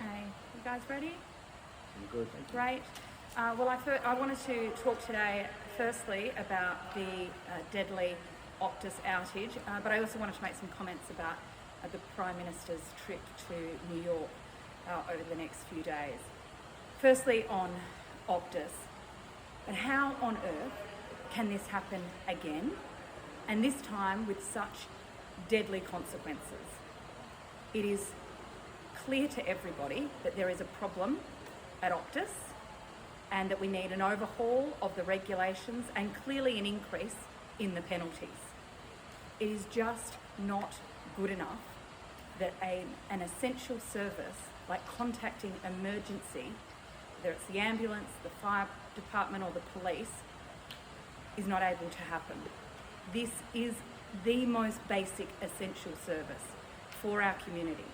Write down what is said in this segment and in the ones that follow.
Okay, you guys ready? I'm good, thank you. Great. I wanted to talk today firstly about the deadly Optus outage, but I also wanted to make some comments about the Prime Minister's trip to New York over the next few days. Firstly on Optus, but how on earth can this happen again, and this time with such deadly consequences? It is clear to everybody that there is a problem at Optus and that we need an overhaul of the regulations and clearly an increase in the penalties. It is just not good enough that an essential service like contacting emergency, whether it's the ambulance, the fire department or the police, is not able to happen. This is the most basic essential service for our community,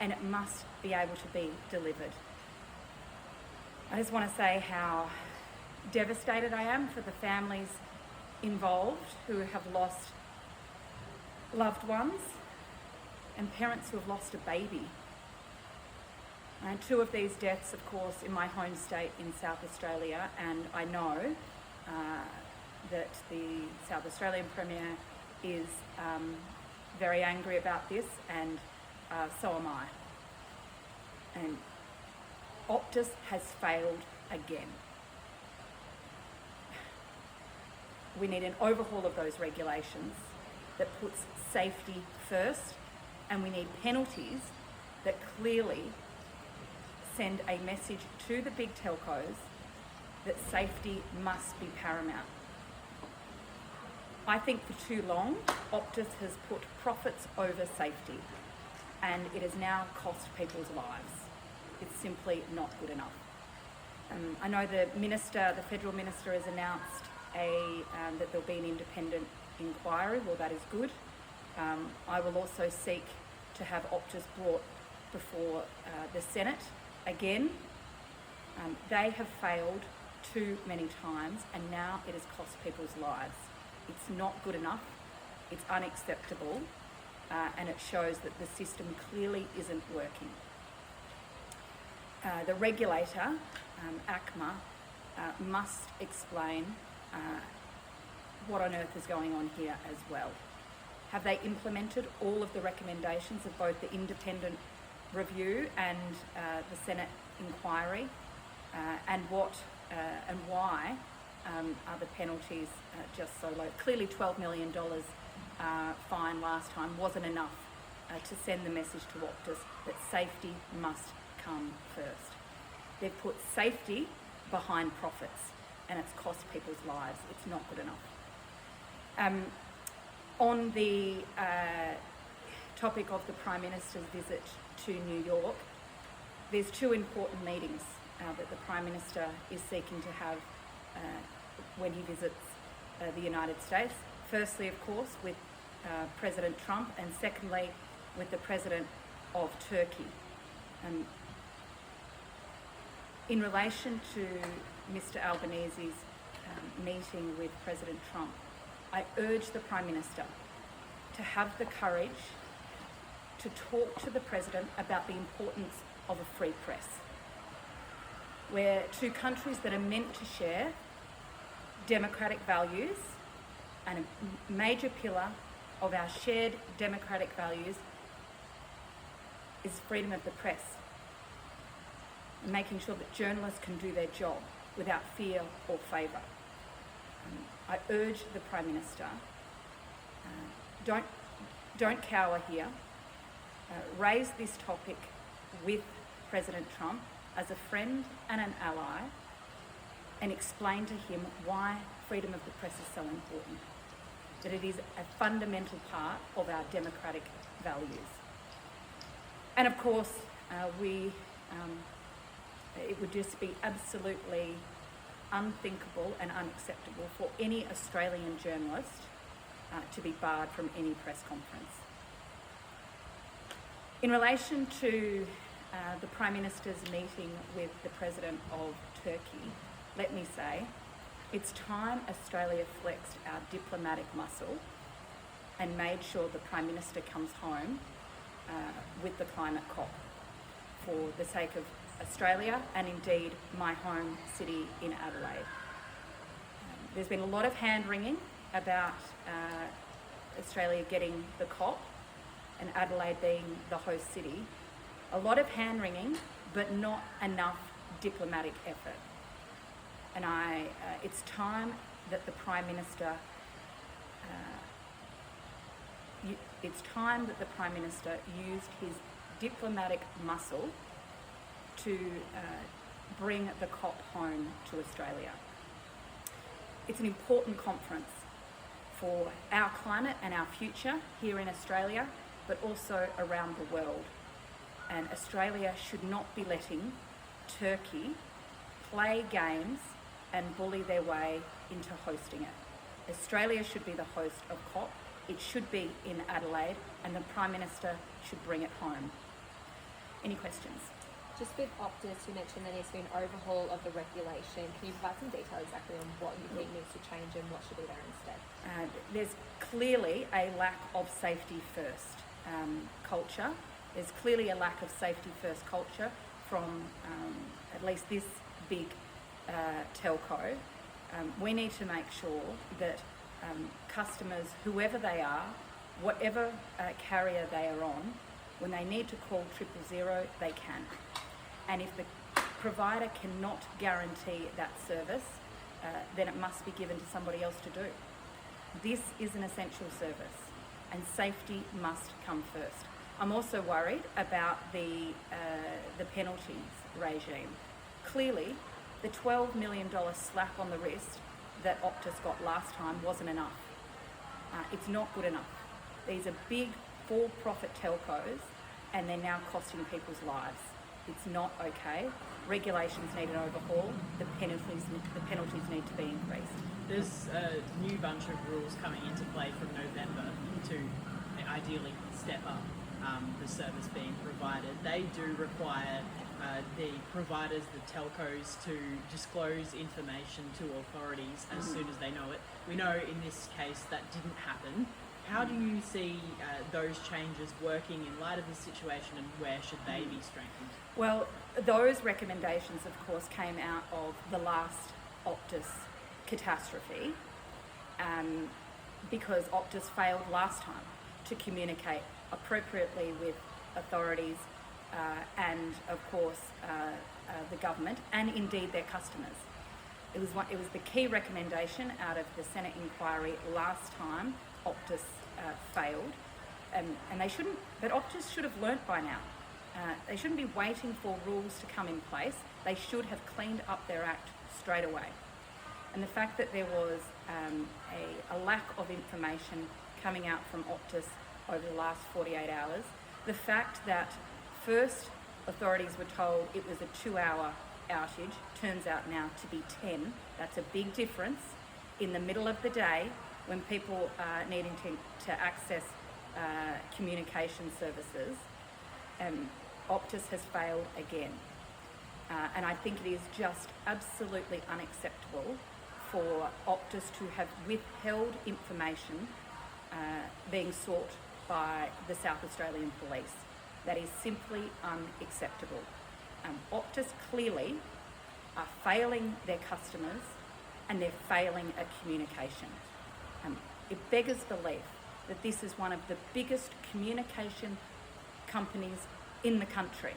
and it must be able to be delivered. I just want to say how devastated I am for the families involved who have lost loved ones and parents who have lost a baby. And two of these deaths, of course, in my home state in South Australia, and I know that the South Australian Premier is very angry about this, and so am I. And Optus has failed again. We need an overhaul of those regulations that puts safety first, and we need penalties that clearly send a message to the big telcos that safety must be paramount. I think for too long, Optus has put profits over safety, and it has now cost people's lives. It's simply not good enough. I know the federal minister has announced that there'll be an independent inquiry. Well, that is good. I will also seek to have Optus brought before the Senate again. They have failed too many times, and now it has cost people's lives. It's not good enough, it's unacceptable, and it shows that the system clearly isn't working. The regulator, ACMA, must explain what on earth is going on here as well. Have they implemented all of the recommendations of both the independent review and the Senate inquiry? And why are the penalties just so low? Clearly $12 million fine last time wasn't enough to send the message to Optus that safety must come first. They've put safety behind profits, and it's cost people's lives. It's not good enough. On the topic of the Prime Minister's visit to New York, there's two important meetings that the Prime Minister is seeking to have when he visits the United States. Firstly, of course, with President Trump, and secondly, with the President of Turkey. In relation to Mr Albanese's meeting with President Trump, I urge the Prime Minister to have the courage to talk to the President about the importance of a free press. We're two countries that are meant to share democratic values, and a major pillar of our shared democratic values is freedom of the press, and making sure that journalists can do their job without fear or favour. I urge the Prime Minister, don't cower here. Raise this topic with President Trump as a friend and an ally, and explain to him why freedom of the press is so important, that it is a fundamental part of our democratic values. And of course, it would just be absolutely unthinkable and unacceptable for any Australian journalist to be barred from any press conference. In relation to the Prime Minister's meeting with the President of Turkey, let me say, it's time Australia flexed our diplomatic muscle and made sure the Prime Minister comes home with the climate COP. for the sake of Australia and indeed my home city in Adelaide. There's been a lot of hand-wringing about Australia getting the COP and Adelaide being the host city. A lot of hand-wringing, but not enough diplomatic effort. And it's time that the Prime Minister used his diplomatic muscle to bring the COP home to Australia. It's an important conference for our climate and our future here in Australia, but also around the world. And Australia should not be letting Turkey play games and bully their way into hosting it. Australia should be the host of COP. It should be in Adelaide, and the Prime Minister should bring it home. Any questions? Just with Optus, you mentioned there needs to be an overhaul of the regulation. Can you provide some detail exactly on what you think needs to change and what should be there instead? There's clearly a lack of safety first culture. There's clearly a lack of safety first culture from at least this big telco. We need to make sure that customers, whoever they are, whatever carrier they are on, when they need to call 000, they can. And if the provider cannot guarantee that service, then it must be given to somebody else to do. This is an essential service, and safety must come first. I'm also worried about the penalties regime. Clearly, the $12 million slap on the wrist that Optus got last time wasn't enough. It's not good enough. These are big for-profit telcos, and they're now costing people's lives. It's not okay. Regulations need an overhaul. The penalties need to be increased. There's a new bunch of rules coming into play from November to ideally step up the service being provided. They do require the providers, the telcos, to disclose information to authorities as soon as they know it. We know in this case that didn't happen. How do you see those changes working in light of this situation, and where should they be strengthened? Well, those recommendations, of course, came out of the last Optus catastrophe because Optus failed last time to communicate appropriately with authorities and, of course, the government and indeed their customers. It was the key recommendation out of the Senate inquiry last time Optus failed, and they shouldn't. But Optus should have learnt by now. They shouldn't be waiting for rules to come in place. They should have cleaned up their act straight away. And the fact that there was a lack of information coming out from Optus over the last 48 hours, the fact that first authorities were told it was a 2-hour outage, turns out now to be 10. That's a big difference in the middle of the day when people are needing to access communication services. Optus has failed again. And I think it is just absolutely unacceptable for Optus to have withheld information being sought by the South Australian Police. That is simply unacceptable. Optus clearly are failing their customers and they're failing at communication. It beggars belief that this is one of the biggest communication companies in the country,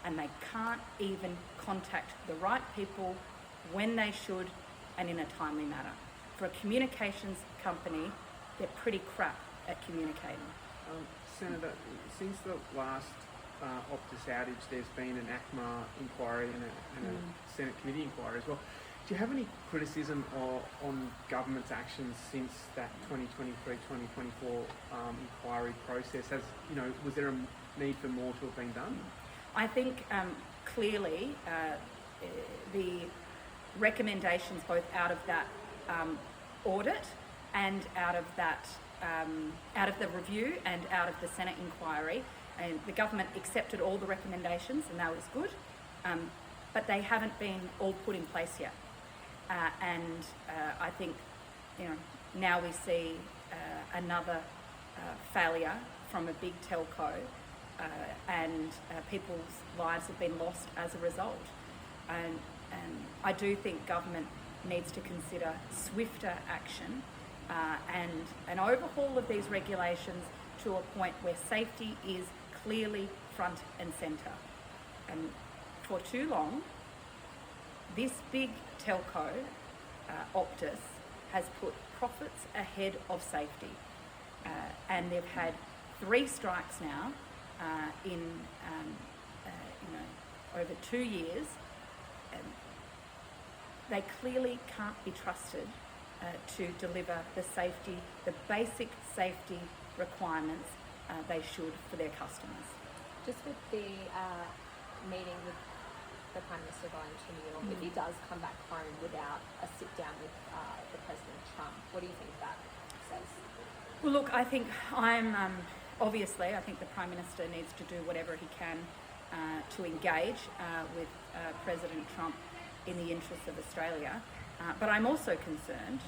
and they can't even contact the right people when they should and in a timely manner. For a communications company, they're pretty crap at communicating. Senator, since the last Optus outage, there's been an ACMA inquiry and a Senate committee inquiry as well. Do you have any criticism on government's actions since that 2023-2024 inquiry process? Was there a need for more to have been done? I think clearly the recommendations both out of that audit and out of the review and out of the Senate inquiry, and the government accepted all the recommendations, and that was good, but they haven't been all put in place yet. I think now we see another failure from a big telco and people's lives have been lost as a result. And I do think government needs to consider swifter action and an overhaul of these regulations to a point where safety is clearly front and centre. And for too long, this big telco, Optus, has put profits ahead of safety. And they've had 3 strikes now in over 2 years. They clearly can't be trusted to deliver the basic safety requirements they should for their customers. Just with the meeting with the Prime Minister going to New York, if he does come back home without a sit down with the President Trump, what do you think that says? Well, look, I think obviously, I think the Prime Minister needs to do whatever he can to engage with President Trump in the interests of Australia. But I'm also concerned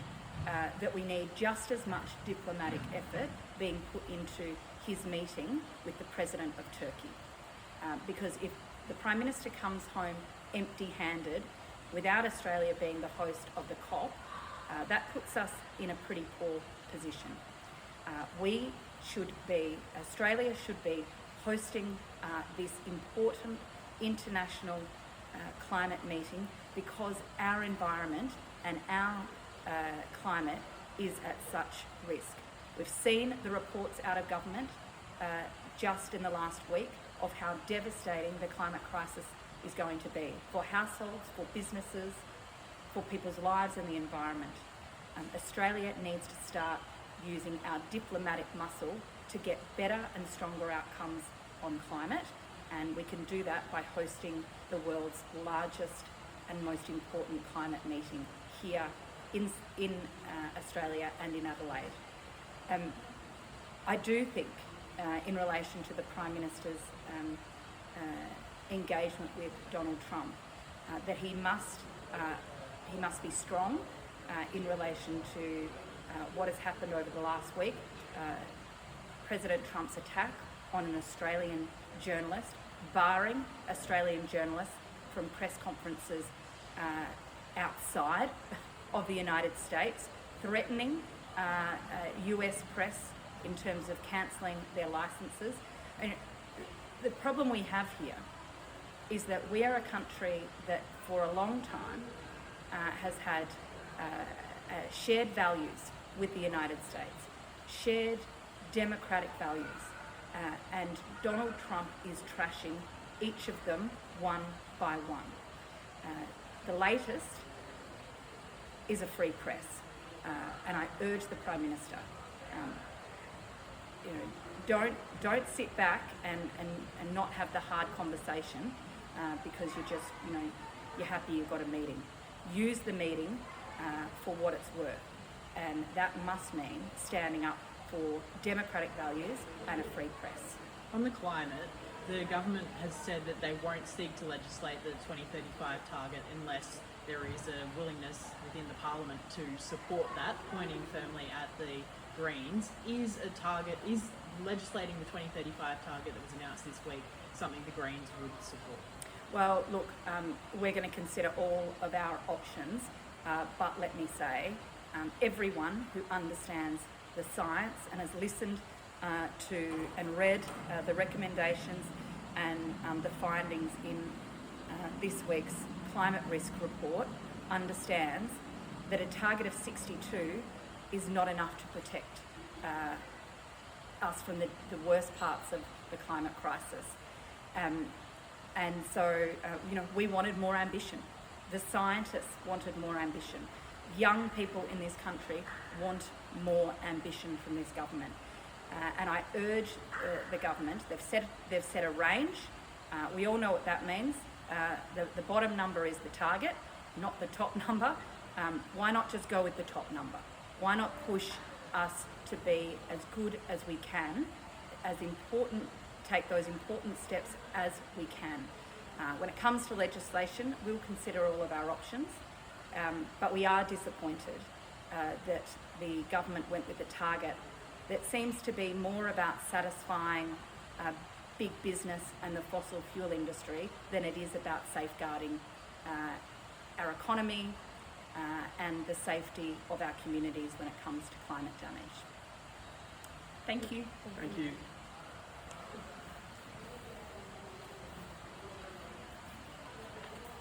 that we need just as much diplomatic effort being put into his meeting with the President of Turkey. Because if the Prime Minister comes home empty-handed, without Australia being the host of the COP, that puts us in a pretty poor position. Australia should be hosting this important international climate meeting because our environment and our climate is at such risk. We've seen the reports out of government just in the last week of how devastating the climate crisis is going to be for households, for businesses, for people's lives and the environment. Australia needs to start using our diplomatic muscle to get better and stronger outcomes on climate, and we can do that by hosting the world's largest and most important climate meeting here in Australia and in Adelaide. I do think in relation to the Prime Minister's engagement with Donald Trump that he must be strong in relation to what has happened over the last week. President Trump's attack on an Australian journalist, barring Australian journalists from press conferences outside of the United States, threatening US press in terms of cancelling their licences. And the problem we have here is that we are a country that for a long time has had shared values with the United States, shared democratic values, and Donald Trump is trashing each of them one by one. The latest is a free press, and I urge the Prime Minister, don't sit back and not have the hard conversation because you're happy you've got a meeting. Use the meeting for what it's worth, and that must mean standing up for democratic values and a free press. On the climate, the government has said that they won't seek to legislate the 2035 target unless there is a willingness within the Parliament to support that, pointing firmly at the Greens. Is legislating the 2035 target that was announced this week something the Greens would support? Well, look, we're going to consider all of our options, but let me say, everyone who understands the science and has listened to and read the recommendations and the findings in this week's climate risk report understands that a target of 62 is not enough to protect us from the worst parts of the climate crisis. And so, we wanted more ambition. The scientists wanted more ambition. Young people in this country want more ambition from this government. And I urge the government, they've set a range. We all know what that means. The bottom number is the target, not the top number. Why not just go with the top number? Why not push us to be as good as we can, take those important steps as we can? When it comes to legislation, we'll consider all of our options, but we are disappointed that the government went with a target that seems to be more about satisfying big business and the fossil fuel industry than it is about safeguarding our economy and the safety of our communities when it comes to climate damage. Thank you. Thank you.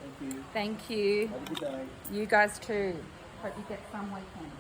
Thank you. Thank you. Have a good day. You guys too. Hope you get some weekend.